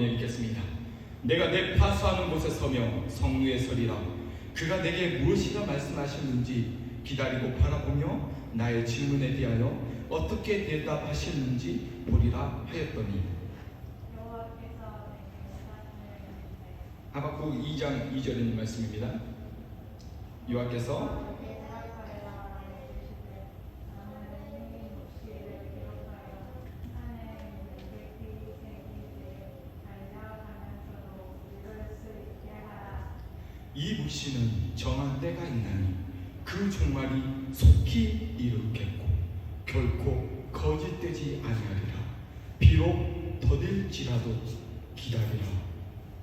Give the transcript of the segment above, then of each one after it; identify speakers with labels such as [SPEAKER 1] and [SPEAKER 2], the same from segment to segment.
[SPEAKER 1] 기도하며 읽겠습니다. 내가 내 파수하는 곳에 서며 성루에 서리라. 그가 내게 무엇이라 말씀하셨는지 기다리고 바라보며 나의 질문에 대하여 어떻게 대답하셨는지 보리라 하였더니, 하박국 2장 2절인 말씀입니다. 여호와께서 이 묵시는 정한 때가 있나니 그 종말이 속히 이루겠고 결코 거짓되지 아니하리라. 비록 더딜지라도 기다리라.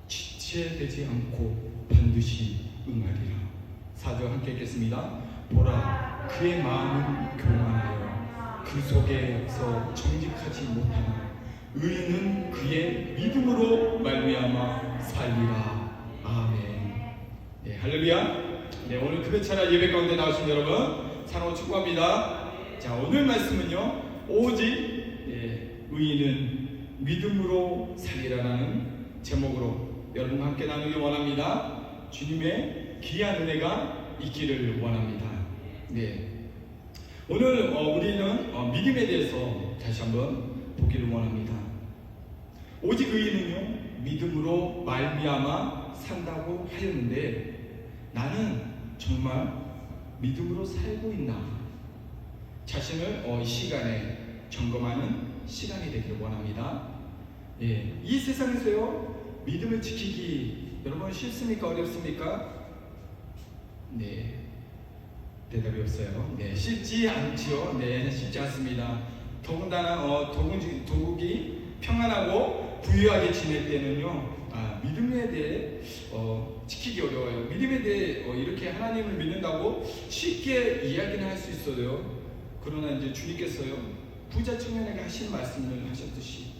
[SPEAKER 1] 지체되지 않고 반드시 응하리라. 4절 함께 읽겠습니다. 보라, 그의 마음은 교만하여 그 속에서 정직하지 못하나 의인은 그의 믿음으로 말미암아 살리라. 아멘. 네, 할렐루야. 네, 오늘 금요차라 예배 가운데 나오신 여러분 사랑으로 축복합니다. 자, 오늘 말씀은요, 오직 의인은 믿음으로 살리라라는 제목으로 여러분과 함께 나누기 원합니다. 주님의 귀한 은혜가 있기를 원합니다. 네, 오늘 우리는 믿음에 대해서 다시 한번 보기를 원합니다. 오직 의인은요, 믿음으로 말미암아 산다고 하였는데, 나는 정말 믿음으로 살고 있나? 자신을 이 시간에 점검하는 시간이 되기를 원합니다. 예, 이 세상에서요, 믿음을 지키기 여러분 쉽습니까? 어렵습니까? 네, 대답이 없어요. 네, 쉽지 않지요. 네, 쉽지 않습니다. 더군다나 도국이 평안하고 부유하게 지낼 때는요, 믿음에 대해 지키기 어려워요. 믿음에 대해 이렇게 하나님을 믿는다고 쉽게 이야기는 할 수 있어요. 그러나 이제 주님께서요, 부자 청년에게 하신 말씀을 하셨듯이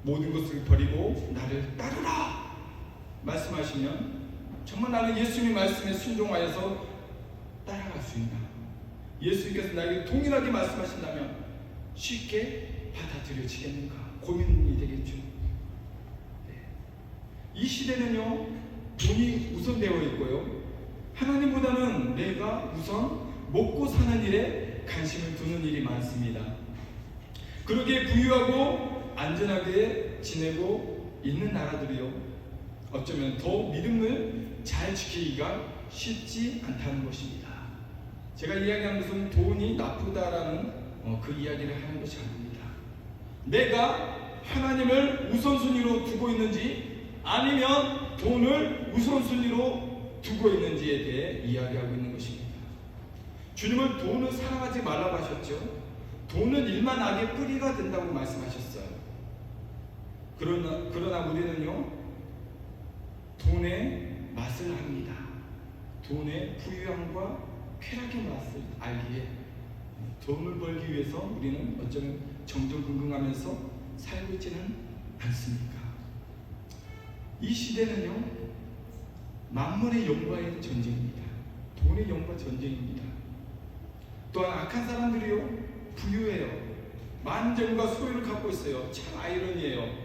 [SPEAKER 1] 모든 것을 버리고 나를 따르라 말씀하시면 정말 나는 예수님 말씀에 순종하여서 따라갈 수 있나? 예수님께서 나에게 동일하게 말씀하신다면 쉽게 받아들여지겠는가? 고민이 되겠죠. 이 시대는요, 돈이 우선되어 있고요, 하나님보다는 내가 우선 먹고 사는 일에 관심을 두는 일이 많습니다. 그렇게 부유하고 안전하게 지내고 있는 나라들이요, 어쩌면 더 믿음을 잘 지키기가 쉽지 않다는 것입니다. 제가 이야기하는 것은 돈이 나쁘다라는 그 이야기를 하는 것이 아닙니다. 내가 하나님을 우선순위로 두고 있는지 아니면 돈을 우선순위로 두고 있는지에 대해 이야기하고 있는 것입니다. 주님은 돈을 사랑하지 말라고 하셨죠. 돈은 일만 악의 뿌리가 된다고 말씀하셨어요. 그러나 우리는요, 돈의 맛을 압니다. 돈의 부유함과 쾌락의 맛을 알기에 돈을 벌기 위해서 우리는 어쩌면 정정긍긍하면서 살고 있지는 않습니까? 이 시대는요, 만물의 영과의 전쟁입니다. 돈의 영과 전쟁입니다. 또한 악한 사람들이요, 부유해요. 많은 재물과 소유를 갖고 있어요. 참 아이러니해요.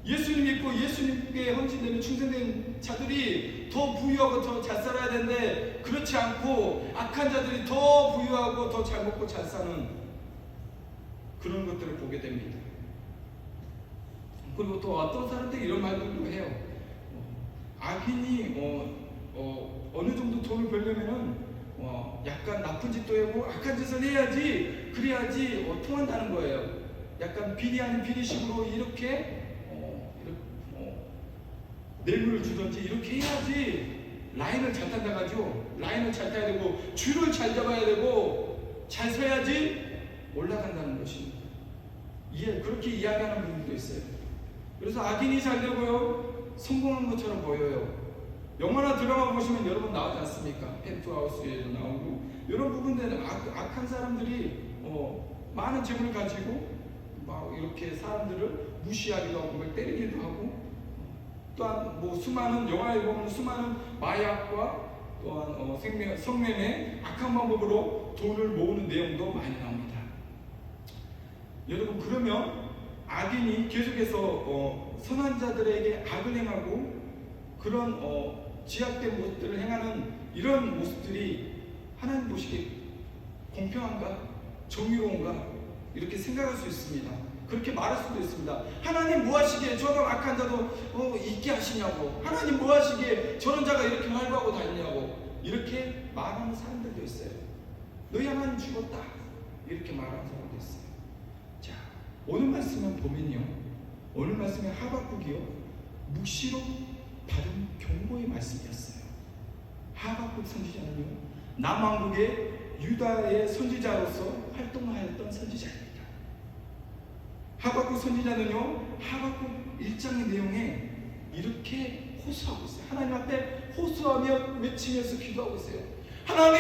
[SPEAKER 1] 예수님 믿고 예수님께 헌신되는 충성된 자들이 더 부유하고 더 잘 살아야 되는데, 그렇지 않고 악한 자들이 더 부유하고 더 잘 먹고 잘 사는 그런 것들을 보게 됩니다. 그리고 또 어떤 사람들이 이런 말들도 해요. 악인이 어느 정도 돈을 벌려면은 약간 나쁜 짓도 하고 악한 짓을 해야지, 그래야지 통한다는 거예요. 약간 비리 아닌 비리식으로 이렇게 뇌물을 주든지 이렇게 해야지 라인을 잘 탄다가죠. 라인을 잘 타야 되고 줄을 잘 잡아야 되고 잘 서야지 올라간다는 것입니다. 그렇게 이야기하는 분들도 있어요. 그래서 악인이 잘 되고요, 성공한 것처럼 보여요. 영화나 드라마 보시면 여러분 나오지 않습니까? 펜트하우스에도 나오고 이런 부분들은 악한 사람들이 많은 재물을 가지고 막 이렇게 사람들을 무시하기도 하고 막 때리기도 하고, 또한 수많은 영화에 보면 수많은 마약과 또한 성매매 악한 방법으로 돈을 모으는 내용도 많이 나옵니다. 여러분, 그러면 악인이 계속해서 선한 자들에게 악을 행하고 그런 지약된 모습들을 행하는 이런 모습들이 하나님 보시기에 공평한가? 정의로운가? 이렇게 생각할 수 있습니다. 그렇게 말할 수도 있습니다. 하나님 뭐 하시기에 저런 악한 자도 있게 하시냐고, 하나님 뭐 하시기에 저런 자가 이렇게 활보하고 다니냐고, 이렇게 말하는 사람들도 있어요. 너희 하나님 죽었다, 이렇게 말하는 사람도 있어요. 자, 오늘 말씀을 보면요, 오늘 말씀은 하박국이요, 묵시로 받은 경고의 말씀이었어요. 하박국 선지자는요, 남왕국의 유다의 선지자로서 활동하였던 선지자입니다. 하박국 선지자는요, 하박국 1장의 내용에 이렇게 호소하고 있어요. 하나님 앞에 호소하며 외치면서 기도하고 있어요. 하나님,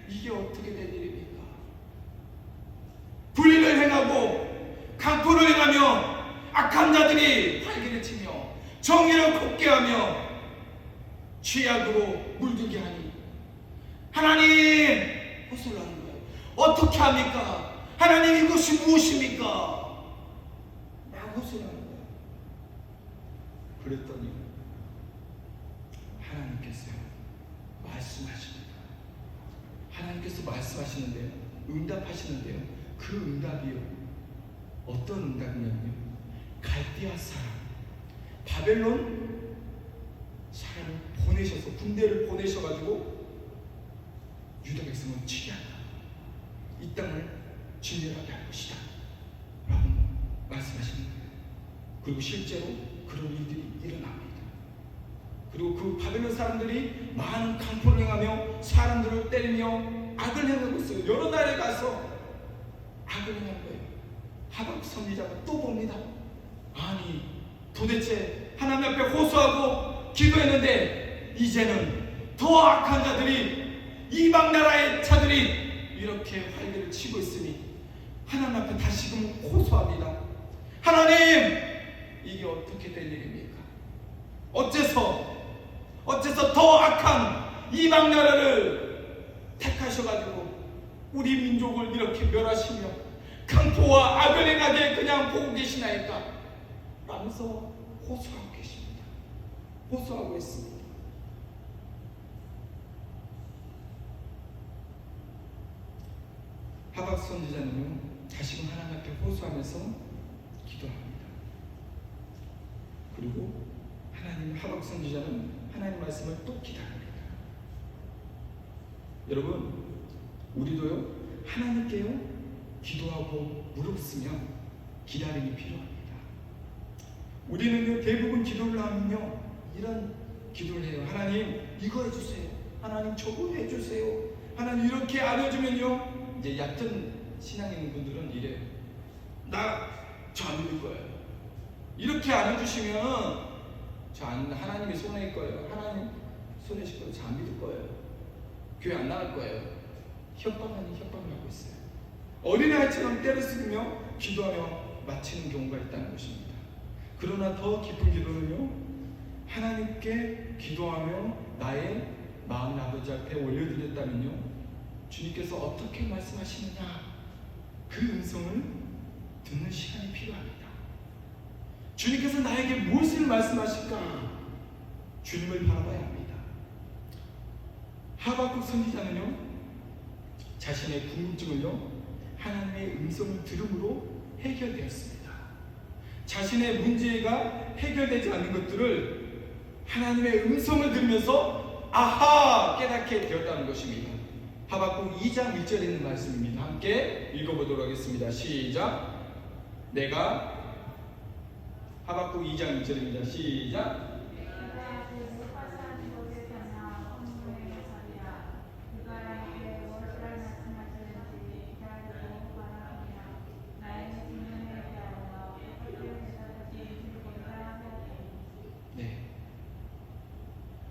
[SPEAKER 1] 이게 어떻게 된 일입니까? 불의를 행하고 강포를 행하며 악한 자들이 활기를 치며 정의를 곱게 하며 죄악으로 물들게 하니 하나님, 호소를 하는 거예요. 어떻게 합니까? 하나님, 이것이 무엇입니까? 막 호소를 하는 거예요. 그랬더니 하나님께서요, 말씀하십니다. 하나님께서 말씀하시는데요, 응답하시는데요, 그 응답이요, 어떤 응답이냐면요, 갈대아 사람, 바벨론 사람을 보내셔서, 군대를 보내셔가지고 유다 백성을 치게 한다, 이 땅을 진멸하게 할 것이다 라고 말씀하시는 거예요. 그리고 실제로 그런 일들이 일어납니다. 그리고 그 바벨론 사람들이 많은 강포를 행하며 사람들을 때리며 악을 행하고 있어요. 여러 나라에 가서 악을 행한 거예요. 하박국 선지자가 또 봅니다. 아니, 도대체 하나님 앞에 호소하고 기도했는데 이제는 더 악한 자들이, 이방 나라의 자들이 이렇게 활개를 치고 있으니 하나님 앞에 다시금 호소합니다. 하나님, 이게 어떻게 될 일입니까? 어째서 더 악한 이방 나라를 택하셔가지고 우리 민족을 이렇게 멸하시며 강포와 악을 행하게 그냥 보고 계시나이까? 라면서 호소하고 계십니다. 호소하고 있습니다. 하박 선지자는요, 다시금 하나님 앞에 호소하면서 기도합니다. 그리고 하박 선지자는 하나님 말씀을 또 기다립니다. 여러분, 우리도요, 하나님께요, 기도하고 무릎 쓰며 기다림이 필요합니다. 우리는요, 대부분 기도를 하면요, 이런 기도를 해요. 하나님, 이거 해주세요. 하나님, 저거 해주세요. 하나님, 이렇게 안 해주면요, 이제 얕은 신앙 있는 분들은 이래요. 저 안 믿을 거예요. 이렇게 안 해주시면 하나님이 손해일 거예요. 하나님 손해실 거예요. 저 안 믿을 거예요. 교회 안 나갈 거예요. 협박 아닌 협박을 하고 있어요. 어린아이처럼 때를 쓰며 기도하며 마치는 경우가 있다는 것입니다. 그러나 더 깊은 기도는요, 하나님께 기도하며 나의 마음을 아버지 앞에 올려드렸다면요, 주님께서 어떻게 말씀하시느냐, 그 음성을 듣는 시간이 필요합니다. 주님께서 나에게 무엇을 말씀하실까, 주님을 바라봐야 합니다. 하박국 선지자는요, 자신의 궁금증을요, 하나님의 음성을 들음으로 해결되었습니다. 자신의 문제가 해결되지 않는 것들을 하나님의 음성을 들으면서 아하, 깨닫게 되었다는 것입니다. 하박국 2장 1절에 있는 말씀입니다. 함께 읽어보도록 하겠습니다. 시작. 하박국 2장 1절입니다. 시작.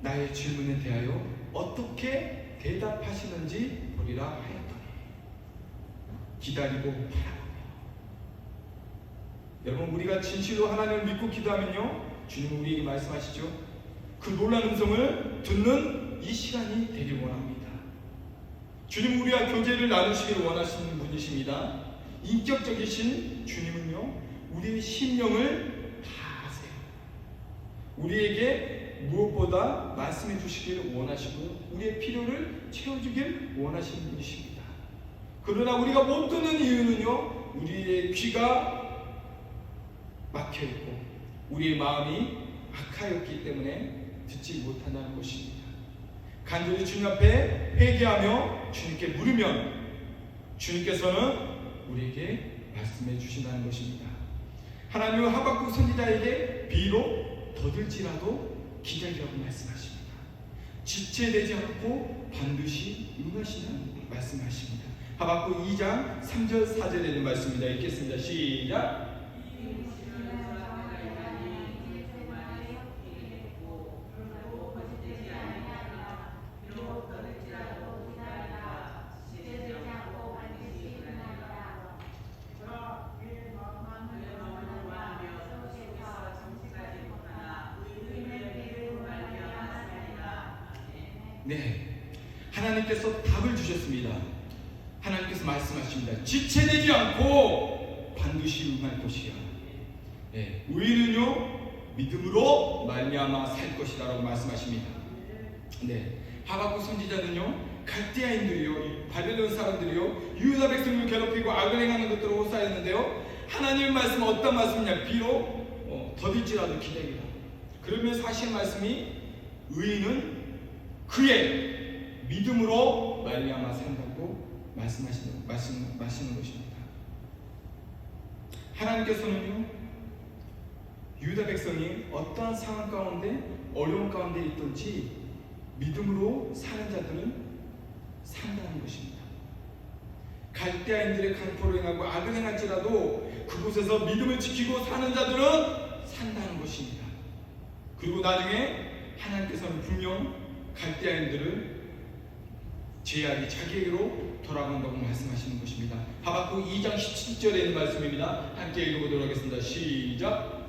[SPEAKER 1] 나의 질문에 대하여 어떻게 대답하시는지 보리라 하였더니 기다리고 바라보며. 여러분, 우리가 진실로 하나님을 믿고 기도하면요, 주님은 우리에게 말씀하시죠. 그 놀라운 음성을 듣는 이 시간이 되길 원합니다. 주님, 우리와 교제를 나누시길 원하시는 분이십니다. 인격적이신 주님은요, 우리의 심령을 우리에게 무엇보다 말씀해 주시길 원하시고 우리의 필요를 채워주길 원하시는 분이십니다. 그러나 우리가 못 듣는 이유는요, 우리의 귀가 막혀있고 우리의 마음이 악하였기 때문에 듣지 못한다는 것입니다. 간절히 주님 앞에 회개하며 주님께 물으면 주님께서는 우리에게 말씀해 주신다는 것입니다. 하나님은 하박국 선지자에게 비록 더딜지라도 기다리라고 말씀하십니다. 지체되지 않고 반드시 응하시는 말씀하십니다. 하박국 2장 3절 4절에 있는 말씀입니다. 읽겠습니다. 시작. 네, 하나님께서 답을 주셨습니다. 하나님께서 말씀하십니다. 지체되지 않고 반드시 응할 것이야. 네, 의인은요 믿음으로 말미암아 살 것이다라고 말씀하십니다. 네, 하박국 선지자는요 갈대아인들이요 바벨론 사람들이요 유다 백성을 괴롭히고 악을 행하는 것들을 호사했는데요, 하나님의 말씀은 어떤 말씀이냐? 비록 더딜지라도 기다리라. 그러면서 하신 말씀이 의인은 그의 믿음으로 말미암아 산다고 말씀하시는 것입니다. 하나님께서는요 유다 백성이 어떠한 상황 가운데 어려운 가운데 있든지 믿음으로 사는 자들은 산다는 것입니다. 갈대아인들의 강포를 행하고 악을 행할지라도 그곳에서 믿음을 지키고 사는 자들은 산다는 것입니다. 그리고 나중에 하나님께서는 분명 갈대아인들을 제약이 자기에게로 돌아간다고 말씀하시는 것입니다. 하박국 2장 17절에 있는 말씀입니다. 함께 읽어보도록 하겠습니다. 시작.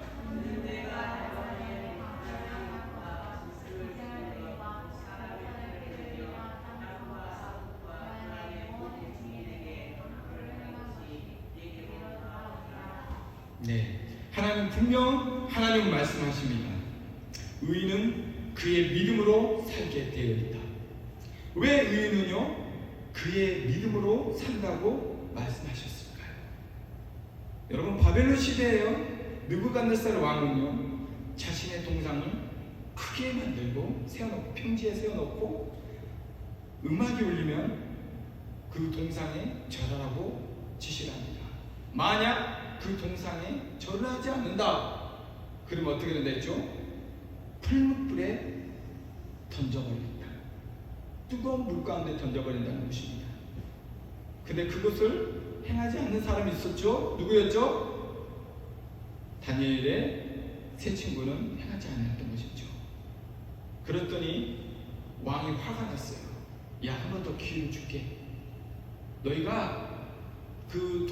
[SPEAKER 1] 네, 하나님 분명 하나님은 말씀하십니다. 의인은 그의 믿음으로 살게 되어 있다. 왜 의인은요 그의 믿음으로 산다고 말씀하셨을까요? 여러분, 바벨론 시대에요 느부갓네살 왕은요 자신의 동상을 크게 만들고 세워놓고 평지에 세워놓고 음악이 울리면 그 동상에 절하라고 지시를 합니다. 만약 그 동상에 절을 하지 않는다 그러면 어떻게 된다 했죠? 풀무불에 던져버린다. 뜨거운 물 가운데 던져버린다는 것입니다. 근데 그것을 행하지 않는 사람이 있었죠? 누구였죠? 다니엘의 세 친구는 행하지 않았던 것이죠. 그랬더니 왕이 화가 났어요. 야, 한 번 더 기회를 줄게. 너희가 그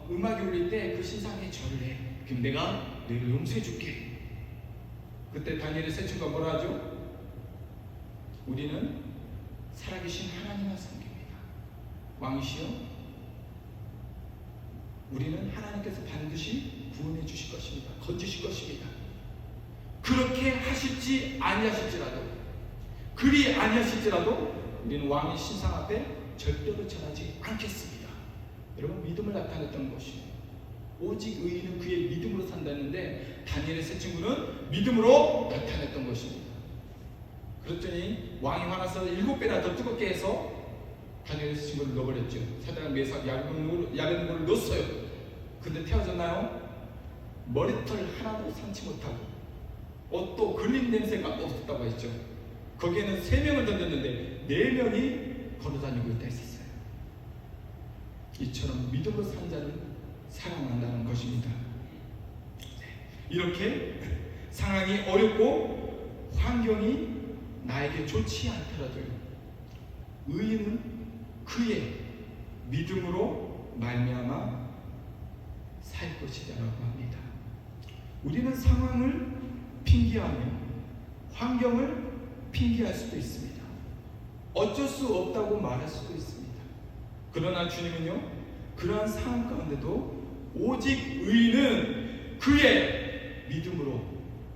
[SPEAKER 1] 음악이 울릴 때 그 신상에 절을 해. 그럼 내가 너희를 용서해 줄게. 그때 다니엘의 세 친구가 뭐라 하죠? 우리는 살아계신 하나님을 섬깁니다. 왕이시여, 우리는 하나님께서 반드시 구원해 주실 것입니다. 건지실 것입니다. 그렇게 하실지 아니하실지라도, 그리 아니하실지라도 우리는 왕의 신상 앞에 절대로 절하지 않겠습니다. 여러분, 믿음을 나타냈던 것이에요. 오직 의인은 그의 믿음으로 산다는데 다니엘의 세 친구는 믿음으로 나타냈던 것입니다. 그랬더니 왕이 화나서 7배나 더 뜨겁게 해서 다니엘의 세 친구를 넣어버렸죠. 사드락 메삭 야벳네고를 넣었어요. 근데 태워졌나요? 머리털 하나도 상치 못하고 옷도 걸린 냄새가 없었다고 했죠. 거기에는 3명을 던졌는데 4명이 걸어다니고 있다 했었어요. 이처럼 믿음으로 산 자는 사랑한다는 것입니다. 이렇게 상황이 어렵고 환경이 나에게 좋지 않더라도 의인은 그의 믿음으로 말미암아 살 것이라고 합니다. 우리는 상황을 핑계하며 환경을 핑계할 수도 있습니다. 어쩔 수 없다고 말할 수도 있습니다. 그러나 주님은요 그러한 상황 가운데도 오직 의인은 그의 믿음으로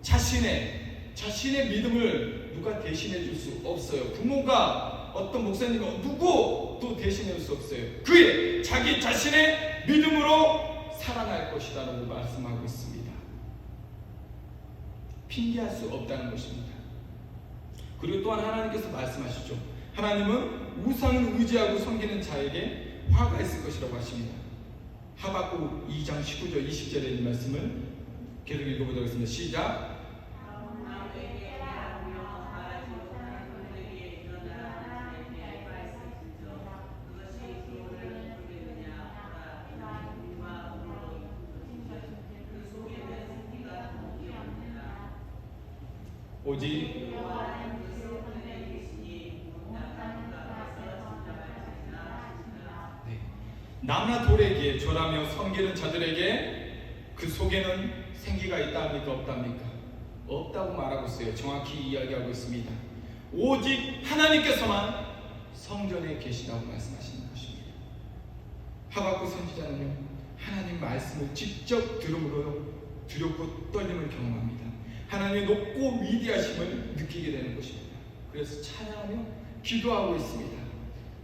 [SPEAKER 1] 자신 자신의 믿음을 누가 대신해 줄 수 없어요. 부모가, 어떤 목사님이, 누구도 대신해 줄 수 없어요. 그의 자기 자신의 믿음으로 살아날 것이라고 말씀하고 있습니다. 핑계할 수 없다는 것입니다. 그리고 또한 하나님께서 말씀하시죠. 하나님은 우상을 의지하고 섬기는 자에게 화가 있을 것이라고 하십니다. 하박국 2장 19절 20절에 있는 말씀을 계속 읽어보도록 하겠습니다. 시작. 오직 나무나 돌에게 절하며 섬기는 자들에게 그 속에는 생기가 있다합니까? 없답니까? 없다고 말하고 있어요. 정확히 이야기하고 있습니다. 오직 하나님께서만 성전에 계시다고 말씀하시는 것입니다. 하박국 선지자는요, 하나님 말씀을 직접 들음으로 두렵고 떨림을 경험합니다. 하나님의 높고 위대하심을 느끼게 되는 것입니다. 그래서 찬양하며 기도하고 있습니다.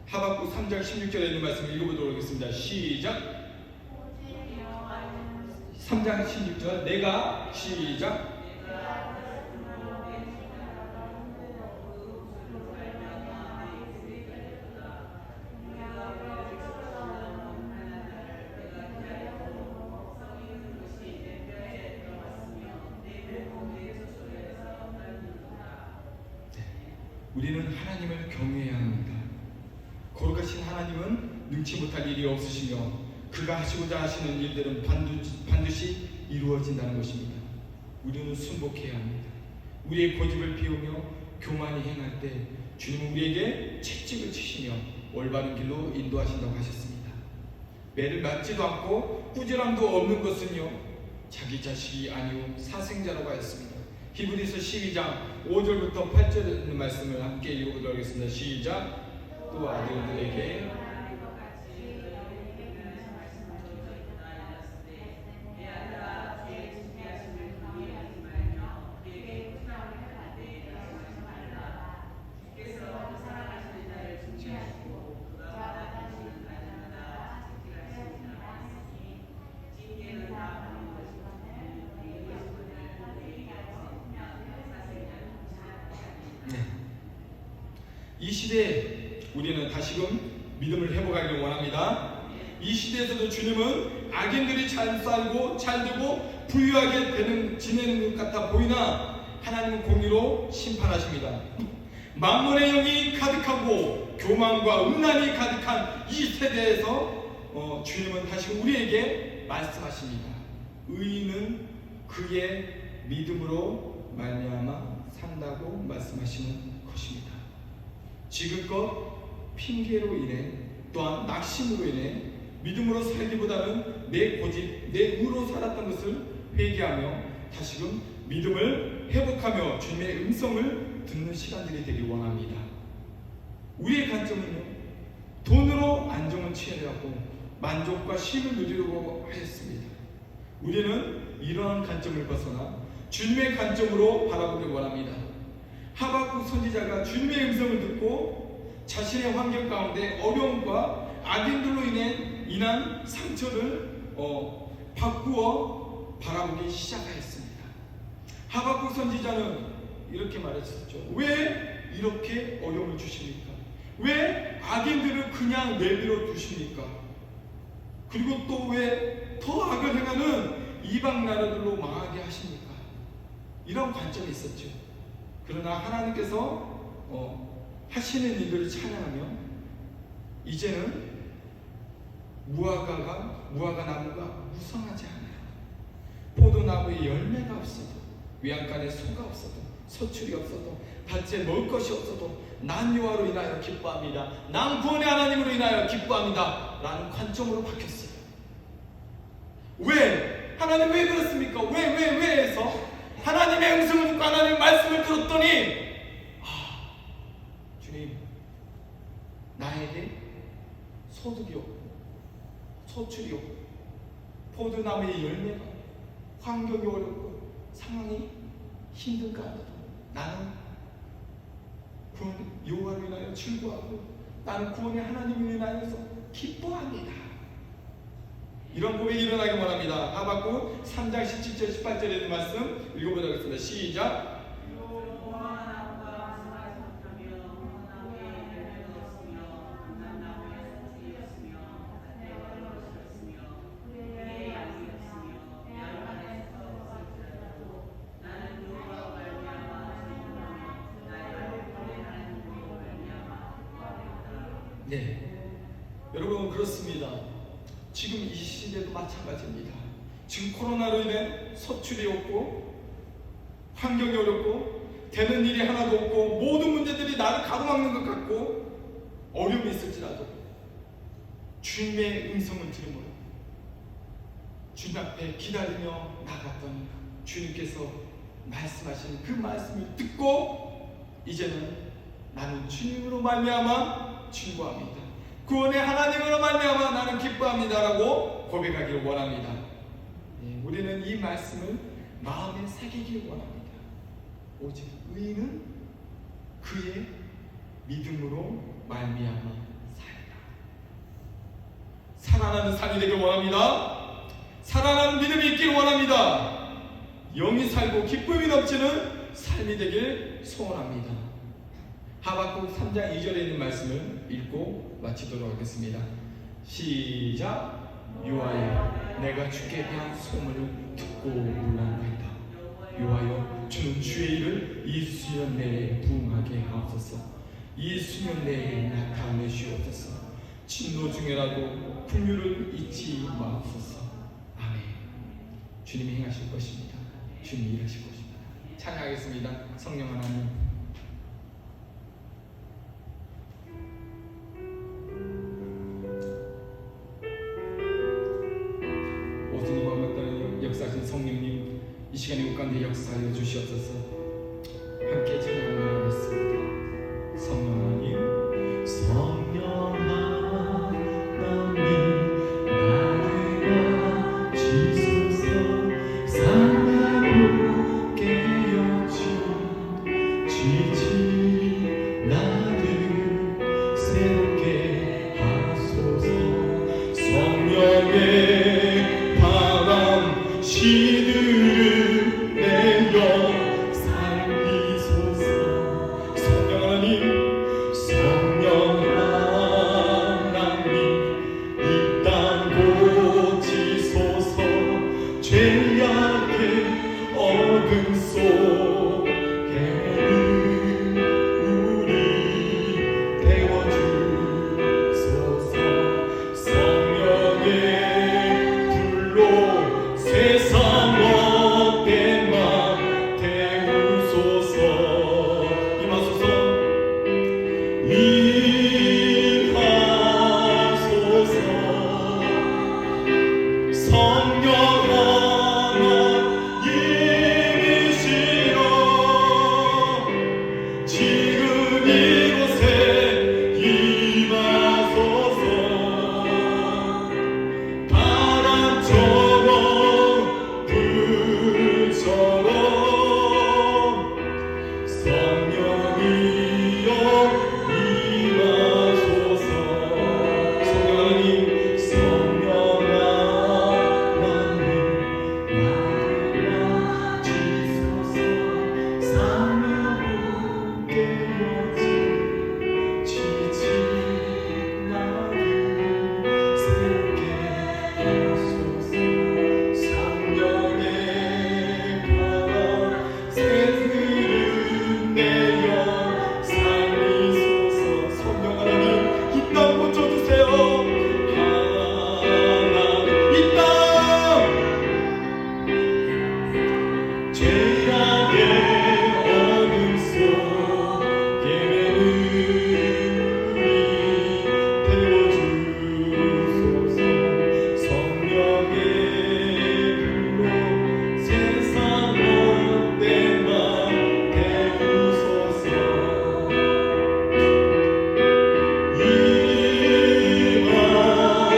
[SPEAKER 1] 하박국 3장 16절에 있는 말씀을 읽어보도록 하겠습니다. 시작. 3장 16절 내가 시작. 우리는 하나님을 경외해야 합니다. 거룩하신 하나님은 능치 못할 일이 없으시며 그가 하시고자 하시는 일들은 반드시 이루어진다는 것입니다. 우리는 순복해야 합니다. 우리의 고집을 피우며 교만히 행할 때 주님은 우리에게 채찍을 치시며 올바른 길로 인도하신다고 하셨습니다. 매를 맞지도 않고 꾸지람도 없는 것은요, 자기 자식이 아니오 사생자라고 하였습니다. 히브리서 12장 5절부터 8절에 있는 말씀을 함께 읽어보도록 하겠습니다. 시작. 또 아들들에게 이 시대에 우리는 다시금 믿음을 회복하기를 원합니다. 이 시대에서도 주님은 악인들이 잘 살고 잘 되고 부유하게 지내는 것 같아 보이나 하나님은 공의로 심판하십니다. 만몬의 영이 가득하고 교만과 음란이 가득한 이 세대에서 주님은 다시금 우리에게 말씀하십니다. 의인은 그의 믿음으로 말미암아 산다고 말씀하시는 것입니다. 지금껏 핑계로 인해 또한 낙심으로 인해 믿음으로 살기보다는 내 고집, 내 의로 살았던 것을 회개하며 다시금 믿음을 회복하며 주님의 음성을 듣는 시간들이 되길 원합니다. 우리의 관점은요, 돈으로 안정을 취하려고 만족과 쉼을 누리려고 하였습니다. 우리는 이러한 관점을 벗어나 주님의 관점으로 바라보길 원합니다. 하박국 선지자가 주님의 음성을 듣고 자신의 환경 가운데 어려움과 악인들로 인한 상처를 바꾸어 바라보기 시작하였습니다. 하박국 선지자는 이렇게 말했었죠. 왜 이렇게 어려움을 주십니까? 왜 악인들을 그냥 내버려 두십니까? 그리고 또 왜 더 악을 행하는 이방 나라들로 망하게 하십니까? 이런 관점이 있었죠. 그러나 하나님께서 하시는 일들을 찬양하며 이제는 무화과 나무가 무성하지 않아요. 포도나무에 열매가 없어도, 외양간에 소가 없어도, 서출이 없어도, 밭에 먹을 것이 없어도 난 여호와로 인하여 기뻐합니다. 난 구원의 하나님으로 인하여 기뻐합니다. 라는 관점으로 바뀌었어요. 왜? 하나님 왜 그렇습니까? 왜 해서 하나님의 음성을 듣고 하나님의 말씀을 들었더니 주님, 나에게 소득이 없고 소출이 없고 포도나무의 열매가, 환경이 어렵고 상황이 힘든 가운데도 나는 구원 여호와를 인하여 즐거워하고 나는 구원의 하나님을 인하여서 기뻐합니다. 이런 고백이 일어나기 원합니다. 하박국 3장 17절 18절에 있는 말씀 읽어보도록 하겠습니다. 시작. 네, 여러분 그렇습니다. 지금 이 시대도 마찬가지입니다. 지금 코로나로 인해 서출이 없고 환경이 어렵고 되는 일이 하나도 없고 모든 문제들이 나를 가로막는 것 같고 어려움이 있을지라도 주님의 음성을 들음으로 주님 앞에 기다리며 나갔더니 주님께서 말씀하신 그 말씀을 듣고 이제는 나는 주님으로 말미암아 즐거워합니다. 구원의 하나님으로 말미암아 나는 기뻐합니다라고 고백하기를 원합니다. 우리는 이 말씀을 마음에 새기기를 원합니다. 오직 의인은 그의 믿음으로 말미암아 살리라. 살아나는 삶이 되길 원합니다. 살아나는 믿음이 있기를 원합니다. 영이 살고 기쁨이 넘치는 삶이 되길 소원합니다. 하박국 3장 2절에 있는 말씀을 읽고 마치도록 하겠습니다. 시작. 여호와여, 내가 주께 대한 소문을 듣고 놀라나이다. 여호와여, 주는 주의 일을 이 수년 내에 부응하게 하옵소서. 이 수년 내에 나타내시옵소서. 진노 중에라도 긍휼을 잊지 마옵소서. 아멘. 주님이 행하실 것입니다. 주님이 일하실 것입니다. 찬양하겠습니다. 성령 하나님, 역사하신 성령님, 이 시간에 우리 가운데 역사하여 주시옵소서. 함께 찬양하겠습니다. 성령 하나님, 성령 하나님, 나를 지소서. 사랑으로 깨어진 지친 나를 새롭게 하소서. 성령의 시들을 내려 살리소서. 성령 하나님, 성령 하나님, 이 땅 고치소서. 죄악의 어둠 속에는 우리 태워주소서. 성령의 세상 못된 맘 태우소서. 임하소서. 임하소서. 성령 하나님이시여, 지금 이곳에 임하소서. 바람처럼 불처럼 성령이여 임하소서. 성령 하나님, 성령 하나님, 나를 지소서. 사랑으로 깨어진 지친 나를 새롭게 하소서. 성령의 바람 새들을 내려 살리소서. 성령 하나님, 이 땅 고쳐주세요. 하나님, 이 땅 죄악의 어둠 속에는 우리 태워주소서. 성령의 불로 세상 못된 맘 태우소서.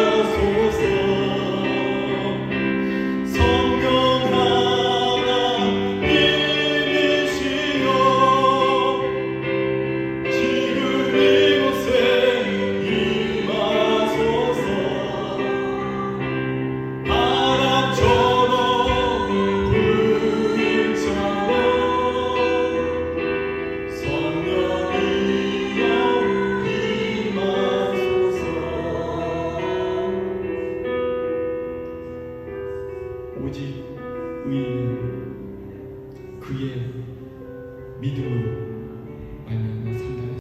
[SPEAKER 1] 임하소서. 성령 하나님이시여, 오직 의인은 그의 믿음으로 말미암아